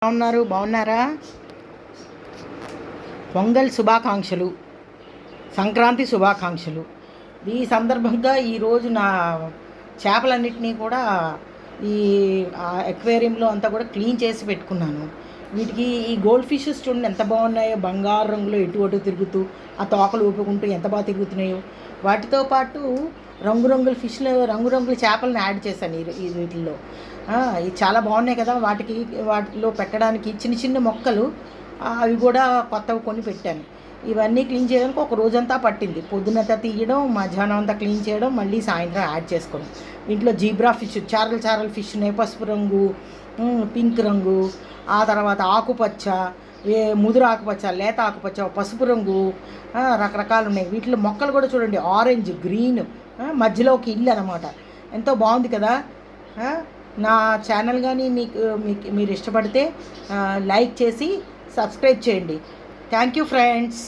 బాగున్నారా? పొంగల్ శుభాకాంక్షలు, సంక్రాంతి శుభాకాంక్షలు. ఈ సందర్భంగా ఈరోజు నా చేపలన్నిటినీ కూడా ఈ ఎక్వేరియంలో అంతా కూడా క్లీన్ చేసి పెట్టుకున్నాను. వీటికి ఈ గోల్డ్ ఫిషెస్ చూడండి ఎంత బాగున్నాయో, బంగారు రంగులో ఎటు అటు తిరుగుతూ ఆ తోకలు ఊపుకుంటూ ఎంత బాగా తిరుగుతున్నాయో. వాటితో పాటు రంగురంగుల ఫిష్లు, రంగురంగుల చేపలను యాడ్ చేశాను ఈ వీటిల్లో. ఇవి చాలా బాగున్నాయి కదా. వాటిలో పెట్టడానికి చిన్న చిన్న మొక్కలు అవి కూడా కొత్తవి కొని పెట్టాను. ఇవన్నీ క్లీన్ చేయడానికి ఒక రోజంతా పట్టింది. పొద్దునంతా తీయడం, మధ్యాహ్నం అంతా క్లీన్ చేయడం, మళ్ళీ సాయంత్రం యాడ్ చేసుకోవడం. ఇంట్లో జీబ్రా ఫిష్, చారల ఫిష్ ఉన్నాయి. పసుపు రంగు, పింక్ రంగు, ఆ తర్వాత ఆకుపచ్చ, ముదురు ఆకుపచ్చ, లేత ఆకుపచ్చ, పసుపు రంగు, రకరకాలు ఉన్నాయి. వీటిలో మొక్కలు కూడా చూడండి, ఆరెంజ్, గ్రీన్, మధ్యలో ఒక ఇల్లు అనమాట. ఎంతో బాగుంది కదా. నా ఛానల్ కానీ మీరు ఇష్టపడితే లైక్ చేసి సబ్స్క్రైబ్ చేయండి. Thank you friends.